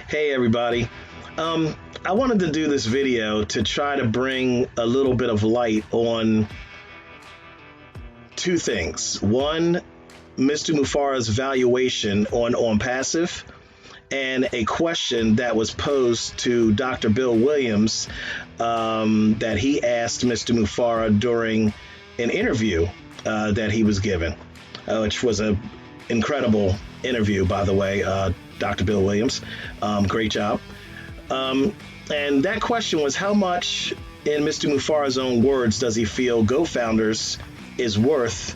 Hey everybody. I wanted to do this video to try to bring a little bit of light on two things. One, Mr. Mufara's valuation on Onpassive, and a question that was posed to Dr. Bill Williams that he asked Mr. Mufara during an interview that he was given, which was an incredible interview, by the way. Dr. Bill Williams, great job. And that question was, how much, in Mr. Mufara's own words, does he feel GoFounders is worth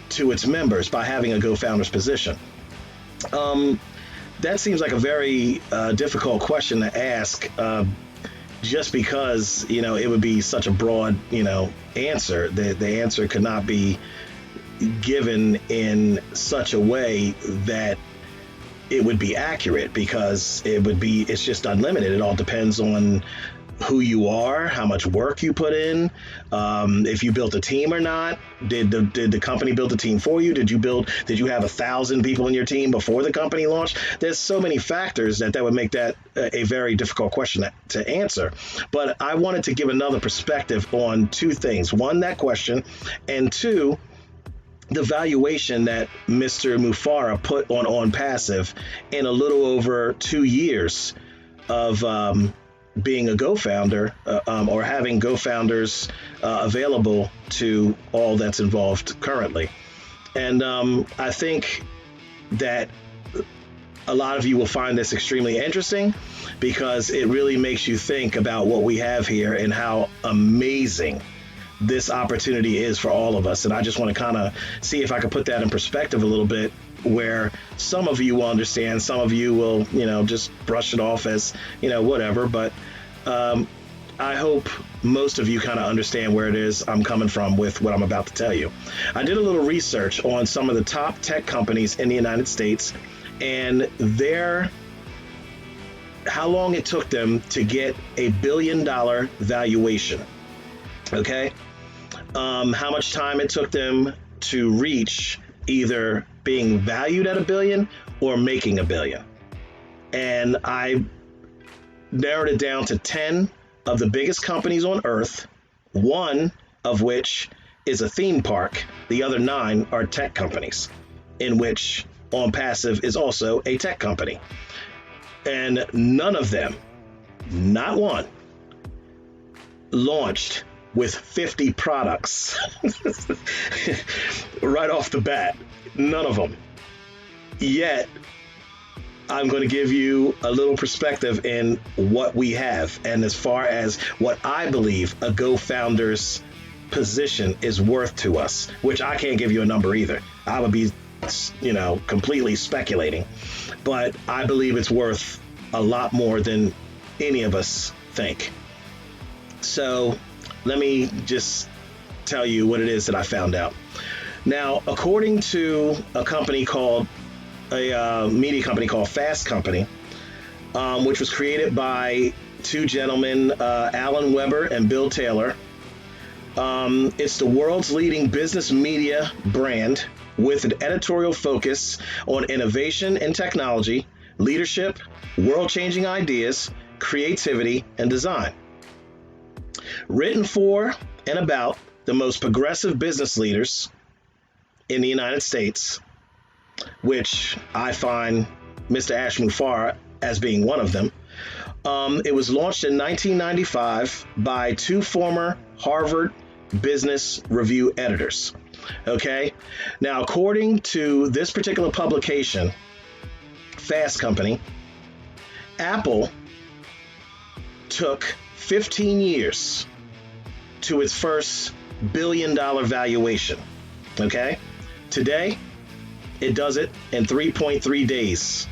to its members by having a GoFounders position? That seems like a very difficult question to ask, just because, it would be such a broad, answer. The answer could not be given in such a way that it would be accurate, because it's just unlimited. It all depends on who you are, how much work you put in, if you built a team or not. Did the company build a team for you? Did you have 1,000 people in your team before the company launched? There's so many factors that would make that a very difficult question to answer. But I wanted to give another perspective on two things. One, that question, and two, the valuation that Mr. Mufara put on Onpassive in a little over 2 years of being a GoFounder, or having GoFounders available to all that's involved currently. And I think that a lot of you will find this extremely interesting, because it really makes you think about what we have here and how amazing this opportunity is for all of us. And I just want to kind of see if I could put that in perspective a little bit, where some of you will understand, some of you will, just brush it off as, whatever. But I hope most of you kind of understand where it is I'm coming from with what I'm about to tell you. I did a little research on some of the top tech companies in the United States and how long it took them to get a $1 billion valuation. Okay. How much time it took them to reach either being valued at $1 billion or making $1 billion. And I narrowed it down to 10 of the biggest companies on earth, one of which is a theme park. The other 9 are tech companies, in which Onpassive is also a tech company. And none of them, not one, launched with 50 products right off the bat. None of them. Yet, I'm going to give you a little perspective in what we have, and as far as what I believe a GoFounders position is worth to us, which I can't give you a number either. I would be, completely speculating, but I believe it's worth a lot more than any of us think. So let me just tell you what it is that I found out. Now, according to a media company called Fast Company, which was created by two gentlemen, Alan Weber and Bill Taylor. It's the world's leading business media brand with an editorial focus on innovation and technology, leadership, world-changing ideas, creativity, and design. Written for and about the most progressive business leaders in the United States, which I find Mr. Ash Mufara as being one of them. It was launched in 1995 by 2 former Harvard Business Review editors. Okay, now according to this particular publication, Fast Company, Apple took 15 years to its first $1 billion valuation. Okay, today it does it in 3.3 days.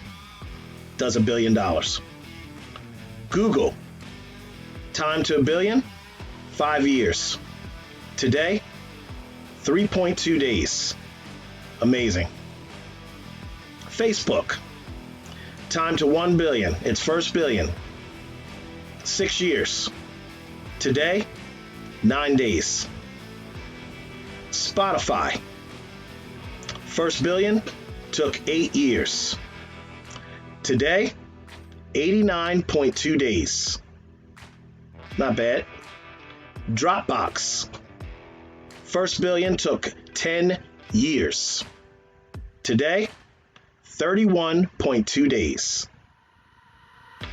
Does $1 billion. Google, time to $1 billion, 5 years. Today, 3.2 days. Amazing. Facebook, time to $1 billion, its first billion, 6 years. Today, 9 days. Spotify, first billion took 8 years. Today, 89.2 days. Not bad. Dropbox. First billion took 10 years. Today, 31.2 days.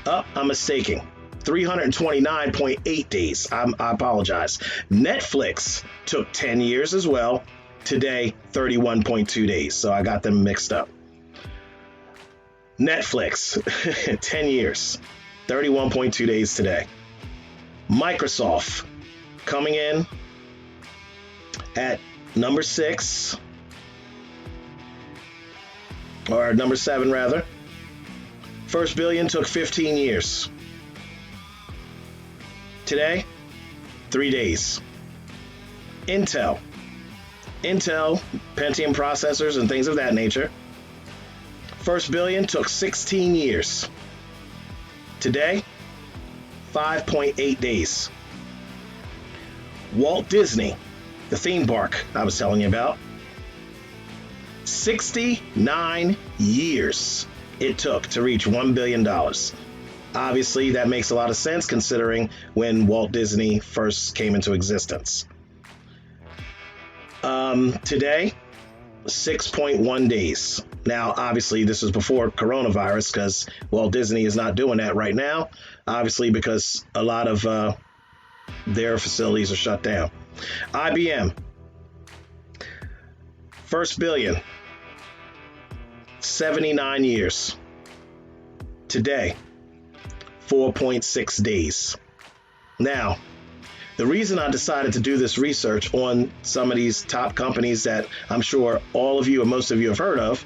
I'm mistaken. 329.8 days. I apologize. Netflix took 10 years as well. Today, 31.2 days. So I got them mixed up. Netflix, 10 years, 31.2 days today. Microsoft coming in at number 6, or number 7 rather. First billion took 15 years. Today, 3 days. Intel, Pentium processors and things of that nature. First billion took 16 years. Today, 5.8 days. Walt Disney, the theme park I was telling you about, 69 years it took to reach $1 billion. Obviously, that makes a lot of sense considering when Walt Disney first came into existence. Today, 6.1 days. Now, obviously, this is before coronavirus because Walt Disney is not doing that right now, obviously, because a lot of their facilities are shut down. IBM, first billion, 79 years. Today, 4.6 days. Now, the reason I decided to do this research on some of these top companies that I'm sure all of you or most of you have heard of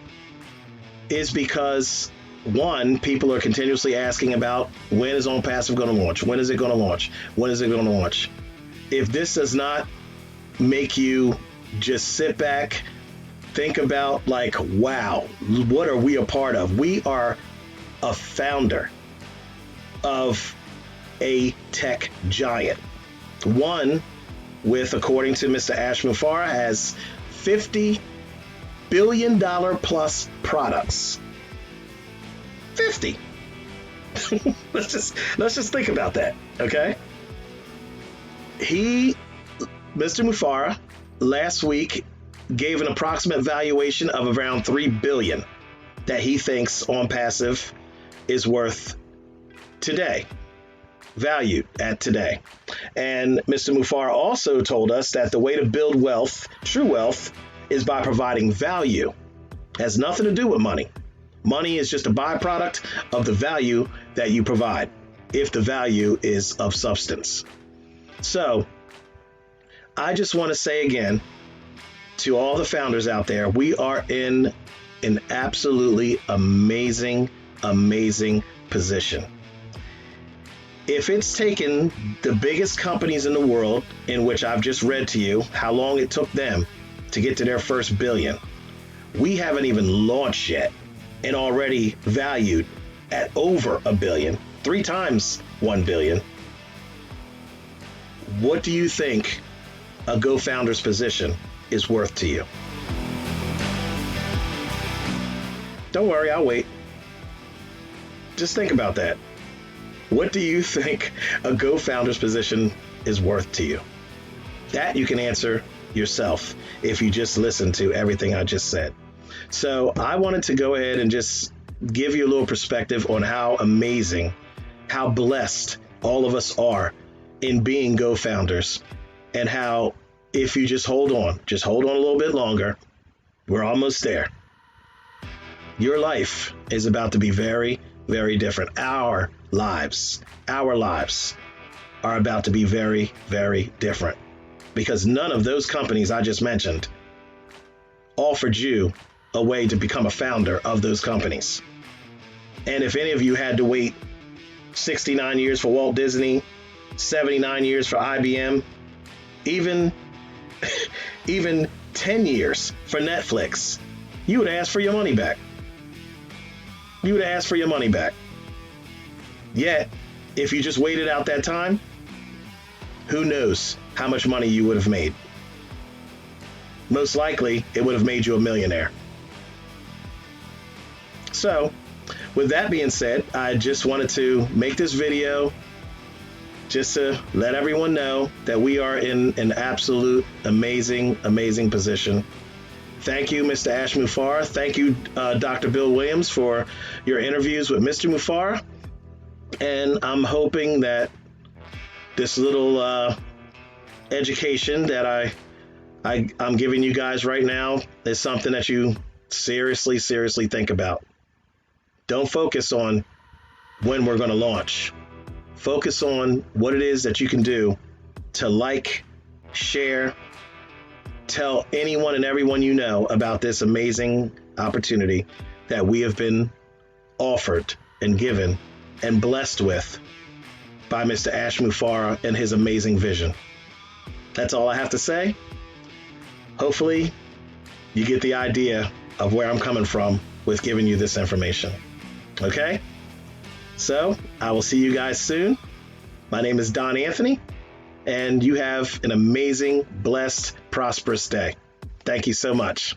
is because, one, people are continuously asking about when is Onpassive going to launch? When is it going to launch? When is it going to launch? If this does not make you just sit back, think about like, wow, what are we a part of? We are a founder of a tech giant. One with, according to Mr. Ash Mufareh, has $50 billion plus products. 50. let's just think about that, okay? Mr. Mufareh, last week gave an approximate valuation of around $3 billion that he thinks Onpassive is worth today. Valued at today. And Mr. Mufareh also told us that the way to build wealth, true wealth, is by providing value. It has nothing to do with money. Money is just a byproduct of the value that you provide, if the value is of substance. So, I just want to say again to all the founders out there, we are in an absolutely amazing, amazing position. If it's taken the biggest companies in the world, in which I've just read to you how long it took them to get to their first billion, we haven't even launched yet and already valued at over $1 billion, 3 times $1 billion. What do you think a GoFounders position is worth to you? Don't worry, I'll wait. Just think about that. What do you think a GoFounders position is worth to you? That you can answer yourself if you just listen to everything I just said. So I wanted to go ahead and just give you a little perspective on how amazing, how blessed all of us are in being GoFounders, and how if you just hold on a little bit longer, we're almost there. Your life is about to be very, very different. Our lives are about to be very, very different, because none of those companies I just mentioned offered you a way to become a founder of those companies. And if any of you had to wait 69 years for Walt Disney, 79 years for IBM, even 10 years for Netflix, you would ask for your money back. Yet, if you just waited out that time, who knows how much money you would have made. Most likely, it would have made you a millionaire. So, with that being said, I just wanted to make this video just to let everyone know that we are in an absolute amazing position. Thank you, Mr. Ash Mufareh. Thank you, Dr. Bill Williams, for your interviews with Mr. Mufareh. And I'm hoping that this little education that I'm giving you guys right now is something that you seriously think about. Don't focus on when we're going to launch. Focus on what it is that you can do to like, share, tell anyone and everyone you know about this amazing opportunity that we have been offered and given and blessed with by Mr. Ash Mufareh and his amazing vision. That's all I have to say. Hopefully, you get the idea of where I'm coming from with giving you this information. Okay? So, I will see you guys soon. My name is Don Anthony, and you have an amazing, blessed, prosperous day. Thank you so much.